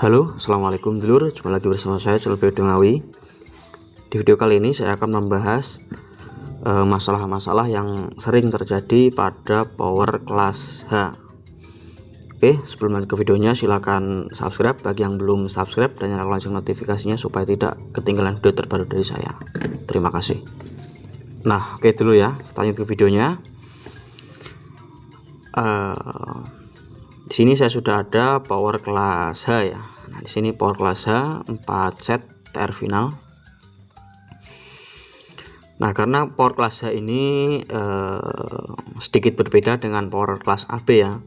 Halo, assalamualaikum dulur. Jumpa lagi bersama saya Celpio Dengawi. Di video kali ini saya akan membahas masalah-masalah yang sering terjadi pada power class H. Oke, sebelum lanjut ke videonya silahkan subscribe bagi yang belum subscribe dan nyalakan lonceng notifikasinya supaya tidak ketinggalan video terbaru dari saya. Terima kasih. Nah, oke dulu ya, kita lanjut ke videonya. Di sini saya sudah ada power class H ya. Nah, di sini power class H 4 set TR final. Nah, karena power class H ini sedikit berbeda dengan power class AB ya,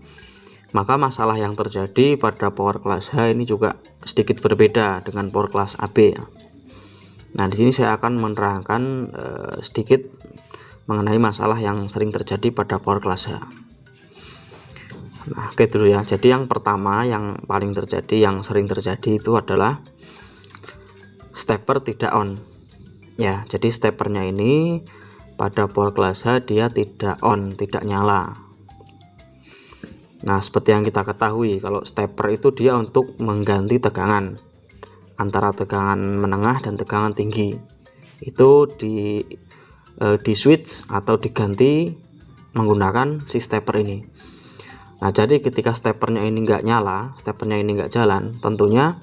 maka masalah yang terjadi pada power class H ini juga sedikit berbeda dengan power class AB ya. Nah, di sini saya akan menerangkan sedikit mengenai masalah yang sering terjadi pada power class H. Nah, oke dulu ya. Jadi yang pertama yang paling terjadi, yang sering terjadi itu adalah stepper tidak on. Ya, jadi steppernya ini pada power class H dia tidak on, tidak nyala. Nah, seperti yang kita ketahui, kalau stepper itu dia untuk mengganti tegangan antara tegangan menengah dan tegangan tinggi. Itu di switch atau diganti menggunakan si stepper ini. Nah, jadi ketika steppernya ini nggak nyala, steppernya ini nggak jalan, tentunya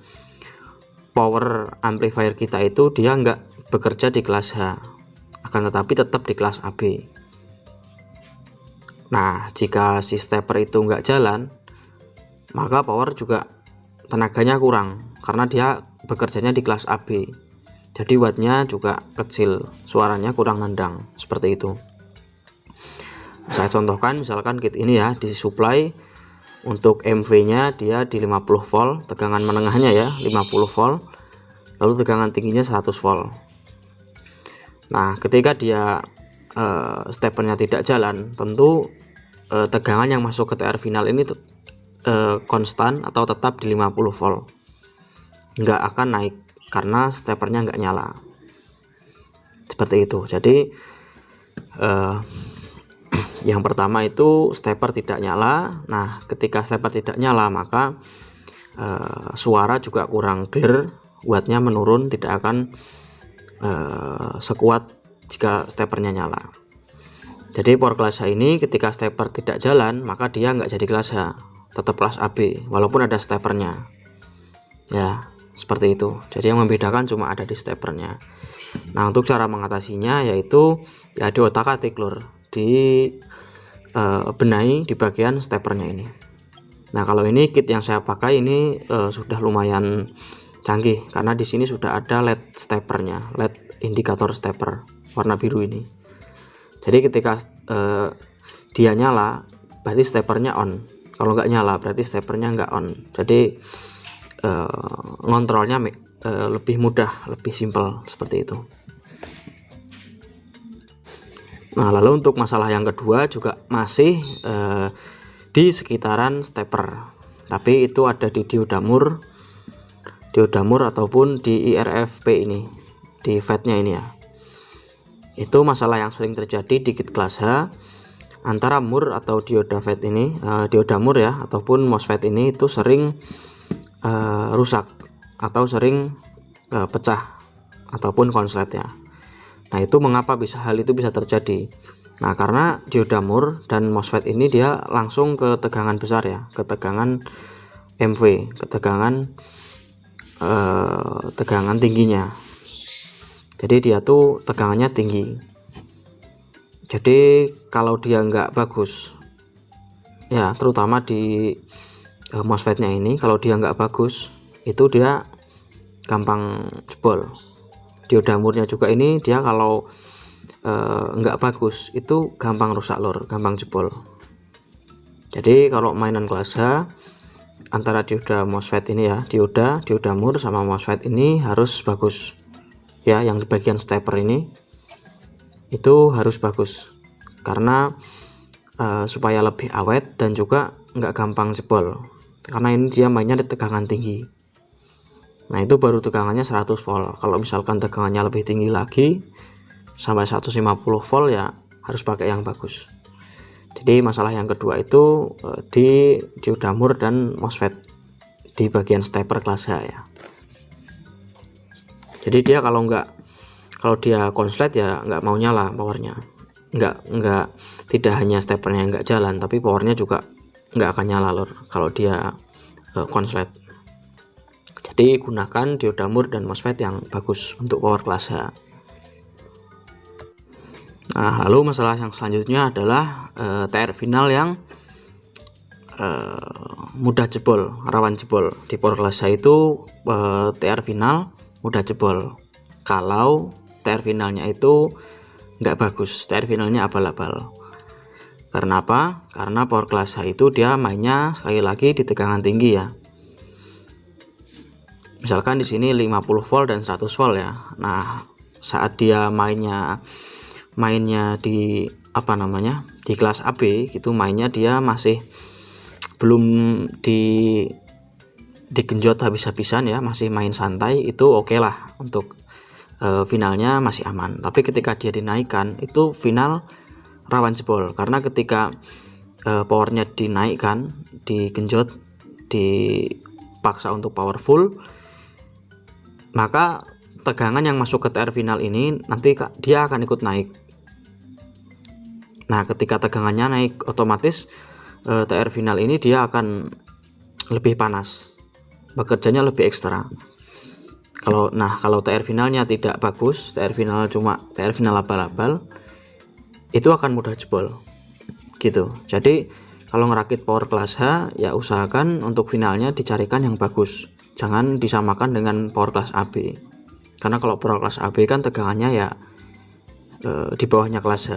power amplifier kita itu dia nggak bekerja di kelas H, akan tetapi tetap di kelas AB. Nah, jika si stepper itu nggak jalan, maka power juga tenaganya kurang karena dia bekerjanya di kelas AB. Jadi wattnya juga kecil, suaranya kurang nendang, seperti itu. Saya contohkan misalkan kit ini ya, disuplai untuk MV nya dia di 50 volt, tegangan menengahnya ya 50 volt, lalu tegangan tingginya 100 volt. Nah, ketika dia steppernya tidak jalan, tentu tegangan yang masuk ke TR final ini konstan atau tetap di 50 volt, nggak akan naik karena steppernya nggak nyala, seperti itu. Jadi yang pertama itu stepper tidak nyala. Nah, ketika stepper tidak nyala maka suara juga kurang clear, wattnya menurun, tidak akan sekuat jika steppernya nyala. Jadi power class H ini ketika stepper tidak jalan maka dia nggak jadi kelas H, tetap kelas AB walaupun ada steppernya ya, seperti itu. Jadi yang membedakan cuma ada di steppernya. Nah, untuk cara mengatasinya yaitu ya diotak-atik lur, di benahi di bagian steppernya ini. Nah, kalau ini kit yang saya pakai ini sudah lumayan canggih karena di sini sudah ada LED steppernya, LED indikator stepper warna biru ini. Jadi ketika dia nyala berarti steppernya on, kalau nggak nyala berarti steppernya nggak on. Jadi ngontrolnya lebih mudah, lebih simpel, seperti itu. Nah, lalu untuk masalah yang kedua juga masih di sekitaran stepper, tapi itu ada di diodamur ataupun di IRFP ini, di FET-nya ini ya. Itu masalah yang sering terjadi di kit kelas H antara mur atau dioda FET ini, diodamur ya ataupun MOSFET ini itu sering rusak atau sering pecah ataupun konslet ya. Nah, itu mengapa hal itu bisa terjadi? Nah, karena diodamur dan MOSFET ini dia langsung ke tegangan besar ya, ke tegangan MV, ke tegangan tingginya. Jadi dia tuh tegangannya tinggi. Jadi kalau dia nggak bagus ya, terutama di MOSFET-nya ini, kalau dia nggak bagus itu dia gampang jebol. Diodamurnya juga ini dia kalau nggak bagus itu gampang rusak lur, gampang jebol. Jadi kalau mainan kelas H antara dioda MOSFET ini ya, diodamur sama MOSFET ini harus bagus ya. Yang di bagian stepper ini itu harus bagus karena supaya lebih awet dan juga nggak gampang jebol, karena ini dia mainnya di tegangan tinggi. Nah, itu baru tegangannya 100 volt. Kalau misalkan tegangannya lebih tinggi lagi sampai 150 volt ya harus pakai yang bagus. Jadi masalah yang kedua itu di diodamur dan MOSFET di bagian stepper kelas H ya. Jadi dia kalau dia konslet ya nggak mau nyala powernya, tidak hanya steppernya nggak jalan, tapi powernya juga nggak akan nyala lor kalau dia konslet. Jadi gunakan dioda mur dan MOSFET yang bagus untuk power kelas H. Nah, lalu masalah yang selanjutnya adalah TR final yang mudah jebol, rawan jebol. Di power kelas H itu TR final mudah jebol kalau TR finalnya itu nggak bagus, TR finalnya abal-abal. Karena apa? Karena power kelas H itu dia mainnya sekali lagi di tegangan tinggi ya. Misalkan di sini 50 volt dan 100 volt ya. Nah, saat dia mainnya di di kelas AB gitu, mainnya dia masih belum digenjot habis-habisan ya, masih main santai, itu oke lah untuk finalnya masih aman. Tapi ketika dia dinaikkan itu final rawan jebol, karena ketika powernya dinaikkan, digenjot, dipaksa untuk powerful, maka tegangan yang masuk ke TR final ini nanti dia akan ikut naik. Nah, ketika tegangannya naik, otomatis TR final ini dia akan lebih panas, bekerjanya lebih ekstra. Kalau TR finalnya tidak bagus, TR final abal-abal, itu akan mudah jebol gitu. Jadi kalau ngerakit power kelas H ya usahakan untuk finalnya dicarikan yang bagus, jangan disamakan dengan power kelas AB, karena kalau power kelas AB kan tegangannya ya di bawahnya kelas H.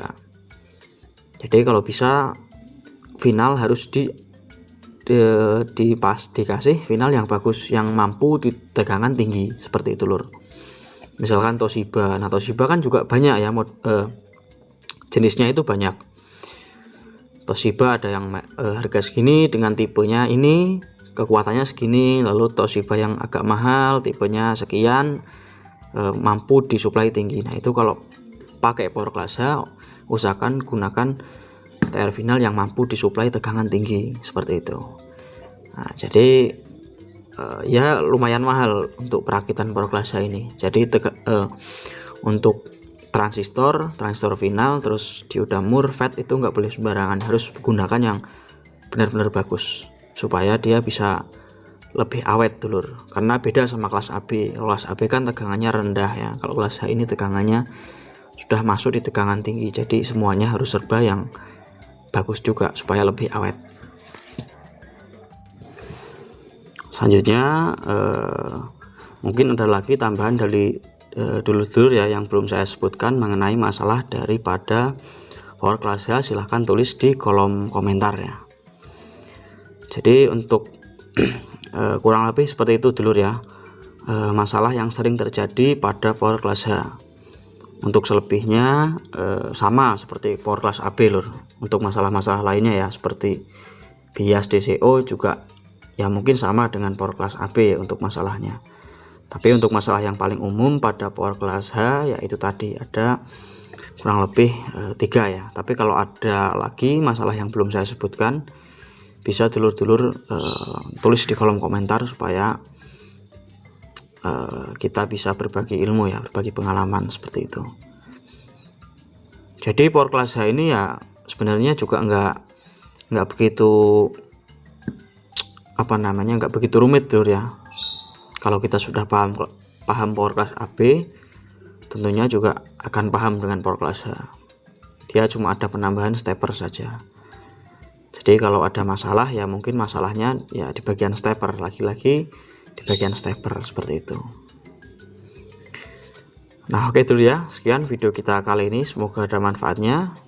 Jadi kalau bisa final harus dikasih final yang bagus, yang mampu di tegangan tinggi seperti itu lur. Misalkan Toshiba. Nah, Toshiba kan juga banyak ya, jenisnya itu banyak. Toshiba ada yang harga segini dengan tipenya ini, kekuatannya segini, lalu Toshiba yang agak mahal, tipenya sekian, mampu disuplai tinggi. Nah, itu kalau pakai power kelas H usahakan gunakan TR final yang mampu disuplai tegangan tinggi seperti itu. Nah, jadi ya lumayan mahal untuk perakitan power kelas H ini. Jadi untuk transistor final, terus dioda mur, FET itu nggak boleh sembarangan, harus gunakan yang benar-benar bagus supaya dia bisa lebih awet dulur. Karena beda sama kelas AB. Kelas AB kan tegangannya rendah ya, kalau kelas H ini tegangannya sudah masuk di tegangan tinggi, jadi semuanya harus serba yang bagus juga supaya lebih awet. Selanjutnya mungkin ada lagi tambahan dari dulur-dulur ya yang belum saya sebutkan mengenai masalah daripada power kelas H, silahkan tulis di kolom komentar ya. Jadi untuk kurang lebih seperti itu dulur ya, masalah yang sering terjadi pada power kelas H. Untuk selebihnya sama seperti power kelas AB lur. Untuk masalah-masalah lainnya ya seperti bias DCO juga ya mungkin sama dengan power kelas AB ya untuk masalahnya. Tapi untuk masalah yang paling umum pada power kelas H yaitu tadi ada kurang lebih 3 ya. Tapi kalau ada lagi masalah yang belum saya sebutkan, bisa dulur-dulur tulis di kolom komentar supaya kita bisa berbagi ilmu ya, berbagi pengalaman seperti itu. Jadi power kelas H ini ya sebenarnya juga nggak begitu nggak begitu rumit dulur ya. Kalau kita sudah paham power kelas AB, tentunya juga akan paham dengan power kelas H. Dia cuma ada penambahan stepper saja. Jadi kalau ada masalah ya mungkin masalahnya ya di bagian stepper, lagi-lagi di bagian stepper seperti itu. Nah, oke dulu ya, sekian video kita kali ini, semoga ada manfaatnya.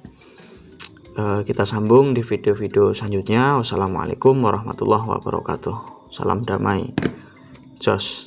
Kita sambung di video-video selanjutnya. Wassalamualaikum warahmatullahi wabarakatuh. Salam damai. Jos.